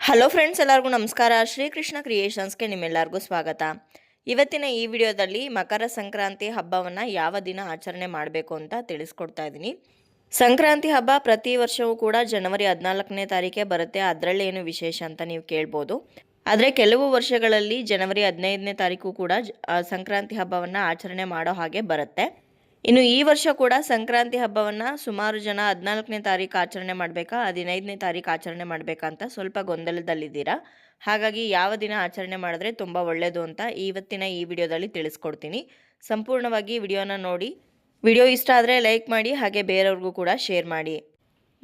Hello friends, ಎಲ್ಲರಿಗೂ ನಮಸ್ಕಾರ. ಶ್ರೀಕೃಷ್ಣ ಕ್ರಿಯೇಷನ್ಸ್ಗೆ ನಿಮ್ಮೆಲ್ಲರಿಗೂ ಸ್ವಾಗತ. ಇವತ್ತಿನ ಈ ವಿಡಿಯೋದಲ್ಲಿ ಮಕರ ಸಂಕ್ರಾಂತಿ ಹಬ್ಬವನ್ನು ಯಾವ ದಿನ ಆಚರಣೆ ಮಾಡಬೇಕು ಅಂತ ತಿಳಿಸ್ಕೊಡ್ತಾ ಇದ್ದೀನಿ. ಸಂಕ್ರಾಂತಿ ಹಬ್ಬ ಪ್ರತಿ ವರ್ಷವೂ ಕೂಡ ಜನವರಿ 14ನೇ ತಾರೀಕೆ ಬರುತ್ತೆ. ಅದರಲ್ಲೇನು ವಿಶೇಷ ಅಂತ ನೀವು ಕೇಳ್ಬೋದು. ಆದರೆ ಕೆಲವು ವರ್ಷಗಳಲ್ಲಿ ಜನವರಿ 15ನೇ ತಾರೀಕು ಕೂಡ ಸಂಕ್ರಾಂತಿ ಹಬ್ಬವನ್ನು ಆಚರಣೆ ಮಾಡೋ ಹಾಗೆ ಬರುತ್ತೆ. ಇನ್ನು ಈ ವರ್ಷ ಕೂಡ ಸಂಕ್ರಾಂತಿ ಹಬ್ಬವನ್ನು ಸುಮಾರು ಜನ 14ನೇ ತಾರೀಕು ಆಚರಣೆ ಮಾಡಬೇಕಾ 15ನೇ ತಾರೀಕು ಆಚರಣೆ ಮಾಡಬೇಕಾ ಅಂತ ಸ್ವಲ್ಪ ಗೊಂದಲದಲ್ಲಿದ್ದೀರಾ. ಹಾಗಾಗಿ ಯಾವ ದಿನ ಆಚರಣೆ ಮಾಡಿದ್ರೆ ತುಂಬ ಒಳ್ಳೆಯದು ಅಂತ ಇವತ್ತಿನ ಈ ವಿಡಿಯೋದಲ್ಲಿ ತಿಳಿಸ್ಕೊಡ್ತೀನಿ. ಸಂಪೂರ್ಣವಾಗಿ ವಿಡಿಯೋನ ನೋಡಿ. ವಿಡಿಯೋ ಇಷ್ಟ ಆದರೆ ಲೈಕ್ ಮಾಡಿ, ಹಾಗೆ ಬೇರೆಯವ್ರಿಗೂ ಕೂಡ ಶೇರ್ ಮಾಡಿ.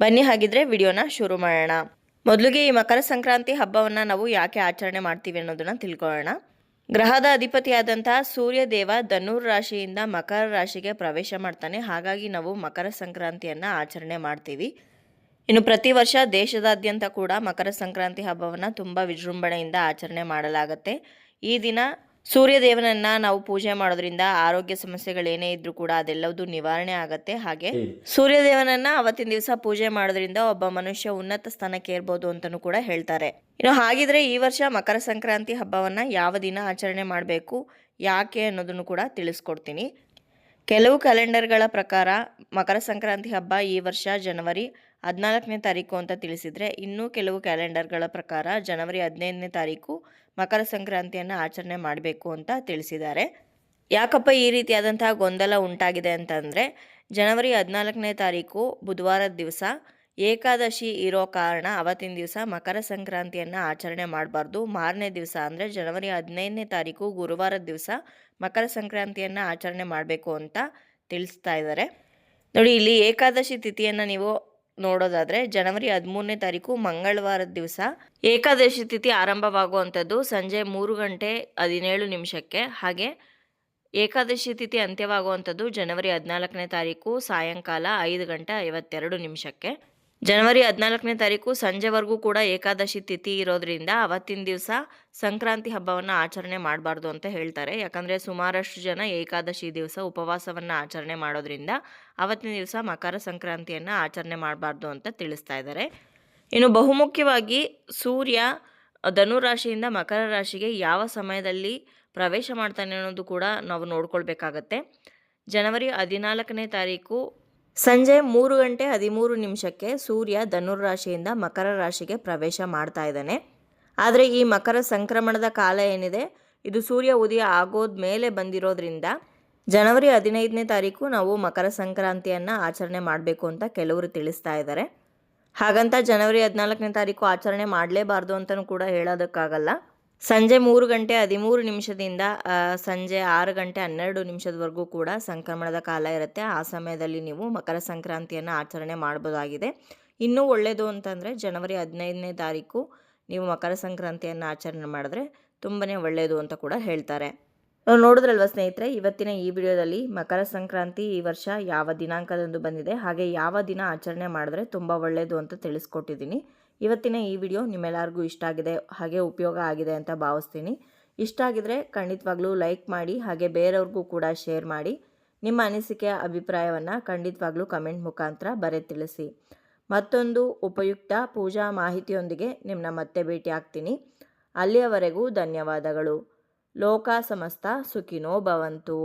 ಬನ್ನಿ ಹಾಗಿದ್ರೆ ವಿಡಿಯೋನ ಶುರು ಮಾಡೋಣ. ಮೊದಲಿಗೆ ಈ ಮಕರ ಸಂಕ್ರಾಂತಿ ಹಬ್ಬವನ್ನು ನಾವು ಯಾಕೆ ಆಚರಣೆ ಮಾಡ್ತೀವಿ ಅನ್ನೋದನ್ನು ತಿಳ್ಕೊಳ್ಳೋಣ. ಗ್ರಹದ ಅಧಿಪತಿಯಾದಂತಹ ಸೂರ್ಯದೇವ ಧನುರ್ ರಾಶಿಯಿಂದ ಮಕರ ರಾಶಿಗೆ ಪ್ರವೇಶ ಮಾಡ್ತಾನೆ. ಹಾಗಾಗಿ ನಾವು ಮಕರ ಸಂಕ್ರಾಂತಿಯನ್ನು ಆಚರಣೆ ಮಾಡ್ತೀವಿ. ಇನ್ನು ಪ್ರತಿ ವರ್ಷ ದೇಶದಾದ್ಯಂತ ಕೂಡ ಮಕರ ಸಂಕ್ರಾಂತಿ ಹಬ್ಬವನ್ನು ತುಂಬ ವಿಜೃಂಭಣೆಯಿಂದ ಆಚರಣೆ ಮಾಡಲಾಗುತ್ತೆ. ಈ ದಿನ ಸೂರ್ಯದೇವನನ್ನ ನಾವು ಪೂಜೆ ಮಾಡೋದ್ರಿಂದ ಆರೋಗ್ಯ ಸಮಸ್ಯೆಗಳೇನೇ ಇದ್ರೂ ಕೂಡ ಅದೆಲ್ಲವೂ ನಿವಾರಣೆ ಆಗುತ್ತೆ. ಹಾಗೆ ಸೂರ್ಯದೇವನನ್ನ ಅವತ್ತಿನ ದಿವಸ ಪೂಜೆ ಮಾಡೋದ್ರಿಂದ ಒಬ್ಬ ಮನುಷ್ಯ ಉನ್ನತ ಸ್ಥಾನಕ್ಕೆ ಏರ್ಬೋದು ಅಂತಲೂ ಕೂಡ ಹೇಳ್ತಾರೆ. ಇನ್ನು ಹಾಗಿದ್ರೆ ಈ ವರ್ಷ ಮಕರ ಸಂಕ್ರಾಂತಿ ಹಬ್ಬವನ್ನ ಯಾವ ದಿನ ಆಚರಣೆ ಮಾಡಬೇಕು, ಯಾಕೆ ಅನ್ನೋದನ್ನು ಕೂಡ ತಿಳಿಸ್ಕೊಡ್ತೀನಿ. ಕೆಲವು ಕ್ಯಾಲೆಂಡರ್ಗಳ ಪ್ರಕಾರ ಮಕರ ಸಂಕ್ರಾಂತಿ ಹಬ್ಬ ಈ ವರ್ಷ ಜನವರಿ 14ನೇ ತಾರೀಕು ಅಂತ ತಿಳಿಸಿದರೆ, ಇನ್ನೂ ಕೆಲವು ಕ್ಯಾಲೆಂಡರ್ಗಳ ಪ್ರಕಾರ ಜನವರಿ 15ನೇ ತಾರೀಕು ಮಕರ ಸಂಕ್ರಾಂತಿಯನ್ನು ಆಚರಣೆ ಮಾಡಬೇಕು ಅಂತ ತಿಳಿಸಿದ್ದಾರೆ. ಯಾಕಪ್ಪ ಈ ರೀತಿಯಾದಂತಹ ಗೊಂದಲ ಉಂಟಾಗಿದೆ ಅಂತಂದರೆ, ಜನವರಿ 14ನೇ ತಾರೀಕು ಬುಧವಾರದ ದಿವಸ ಏಕಾದಶಿ ಇರೋ ಕಾರಣ ಅವತ್ತಿನ ದಿವಸ ಮಕರ ಸಂಕ್ರಾಂತಿಯನ್ನು ಆಚರಣೆ ಮಾಡಬಾರ್ದು. ಮಾರನೇ ದಿವಸ ಅಂದರೆ ಜನವರಿ 15ನೇ ತಾರೀಕು ಗುರುವಾರದ ದಿವಸ ಮಕರ ಸಂಕ್ರಾಂತಿಯನ್ನು ಆಚರಣೆ ಮಾಡಬೇಕು ಅಂತ ತಿಳಿಸ್ತಾ ಇದ್ದಾರೆ. ನೋಡಿ, ಇಲ್ಲಿ ಏಕಾದಶಿ ತಿಥಿಯನ್ನು ನೀವು ನೋಡೋದಾದರೆ ಜನವರಿ 13ನೇ ತಾರೀಕು ಮಂಗಳವಾರದ ದಿವಸ ಏಕಾದಶಿ ತಿಥಿ ಆರಂಭವಾಗುವಂಥದ್ದು ಸಂಜೆ 3:17 ಹಾಗೆ ಏಕಾದಶಿ ತಿಥಿ ಅಂತ್ಯವಾಗುವಂಥದ್ದು ಜನವರಿ 14ನೇ ತಾರೀಕು ಸಾಯಂಕಾಲ 5:52. ಜನವರಿ 14ನೇ ತಾರೀಕು ಸಂಜೆವರೆಗೂ ಕೂಡ ಏಕಾದಶಿ ತಿಥಿ ಇರೋದ್ರಿಂದ ಅವತ್ತಿನ ದಿವಸ ಸಂಕ್ರಾಂತಿ ಹಬ್ಬವನ್ನು ಆಚರಣೆ ಮಾಡಬಾರ್ದು ಅಂತ ಹೇಳ್ತಾರೆ. ಯಾಕಂದರೆ ಸುಮಾರಷ್ಟು ಜನ ಏಕಾದಶಿ ದಿವಸ ಉಪವಾಸವನ್ನು ಆಚರಣೆ ಮಾಡೋದ್ರಿಂದ ಅವತ್ತಿನ ದಿವಸ ಮಕರ ಸಂಕ್ರಾಂತಿಯನ್ನು ಆಚರಣೆ ಮಾಡಬಾರ್ದು ಅಂತ ತಿಳಿಸ್ತಾ ಇದ್ದಾರೆ. ಇನ್ನು ಬಹುಮುಖ್ಯವಾಗಿ ಸೂರ್ಯ ಧನುರಾಶಿಯಿಂದ ಮಕರ ರಾಶಿಗೆ ಯಾವ ಸಮಯದಲ್ಲಿ ಪ್ರವೇಶ ಮಾಡ್ತಾನೆ ಅನ್ನೋದು ಕೂಡ ನಾವು ನೋಡ್ಕೊಳ್ಬೇಕಾಗತ್ತೆ. ಜನವರಿ 14ನೇ ತಾರೀಕು ಸಂಜೆ 3:13 ಸೂರ್ಯ ಧನುರಾಶಿಯಿಂದ ಮಕರ ರಾಶಿಗೆ ಪ್ರವೇಶ ಮಾಡ್ತಾ ಇದ್ದಾನೆ. ಆದರೆ ಈ ಮಕರ ಸಂಕ್ರಮಣದ ಕಾಲ ಏನಿದೆ ಇದು ಸೂರ್ಯ ಉದಯ ಆಗೋದ ಮೇಲೆ ಬಂದಿರೋದ್ರಿಂದ ಜನವರಿ 15ನೇ ತಾರೀಕು ನಾವು ಮಕರ ಸಂಕ್ರಾಂತಿಯನ್ನು ಆಚರಣೆ ಮಾಡಬೇಕು ಅಂತ ಕೆಲವರು ತಿಳಿಸ್ತಾ ಇದ್ದಾರೆ. ಹಾಗಂತ ಜನವರಿ 14ನೇ ತಾರೀಕು ಆಚರಣೆ ಮಾಡಲೇಬಾರ್ದು ಅಂತಲೂ ಕೂಡ ಹೇಳೋದಕ್ಕಾಗಲ್ಲ. ಸಂಜೆ 3:13 ಸಂಜೆ 6:12 ಕೂಡ ಸಂಕ್ರಮಣದ ಕಾಲ ಇರುತ್ತೆ. ಆ ಸಮಯದಲ್ಲಿ ನೀವು ಮಕರ ಸಂಕ್ರಾಂತಿಯನ್ನು ಆಚರಣೆ ಮಾಡ್ಬೋದಾಗಿದೆ. ಇನ್ನೂ ಒಳ್ಳೆಯದು ಅಂತಂದರೆ ಜನವರಿ 15ನೇ ತಾರೀಕು ನೀವು ಮಕರ ಸಂಕ್ರಾಂತಿಯನ್ನು ಆಚರಣೆ ಮಾಡಿದ್ರೆ ತುಂಬಾ ಒಳ್ಳೆಯದು ಅಂತ ಕೂಡ ಹೇಳ್ತಾರೆ. ನಾವು ನೋಡಿದ್ರಲ್ವ ಸ್ನೇಹಿತರೆ, ಇವತ್ತಿನ ಈ ವಿಡಿಯೋದಲ್ಲಿ ಮಕರ ಸಂಕ್ರಾಂತಿ ಈ ವರ್ಷ ಯಾವ ದಿನಾಂಕದಂದು ಬಂದಿದೆ, ಹಾಗೆ ಯಾವ ದಿನ ಆಚರಣೆ ಮಾಡಿದ್ರೆ ತುಂಬ ಒಳ್ಳೆಯದು ಅಂತ ತಿಳಿಸ್ಕೊಟ್ಟಿದ್ದೀನಿ. ಇವತ್ತಿನ ಈ ವಿಡಿಯೋ ನಿಮ್ಮೆಲ್ಲರಿಗೂ ಇಷ್ಟ ಆಗಿದೆ, ಹಾಗೆ ಉಪಯೋಗ ಆಗಿದೆ ಅಂತ ಭಾವಿಸ್ತೀನಿ. ಇಷ್ಟ ಆಗಿದ್ರೆ ಖಂಡಿತವಾಗ್ಲೂ ಲೈಕ್ ಮಾಡಿ, ಹಾಗೆ ಬೇರೆಯವ್ರಿಗೂ ಕೂಡ ಶೇರ್ ಮಾಡಿ. ನಿಮ್ಮ ಅನಿಸಿಕೆಯ ಅಭಿಪ್ರಾಯವನ್ನು ಖಂಡಿತವಾಗ್ಲೂ ಕಮೆಂಟ್ ಮುಖಾಂತರ ಬರೆದು ತಿಳಿಸಿ. ಮತ್ತೊಂದು ಉಪಯುಕ್ತ ಪೂಜಾ ಮಾಹಿತಿಯೊಂದಿಗೆ ನಿಮ್ಮನ್ನ ಮತ್ತೆ ಭೇಟಿ ಆಗ್ತೀನಿ. ಅಲ್ಲಿಯವರೆಗೂ ಧನ್ಯವಾದಗಳು. ಲೋಕ ಸಮಸ್ತ ಸುಖಿನೋ ಭವಂತು.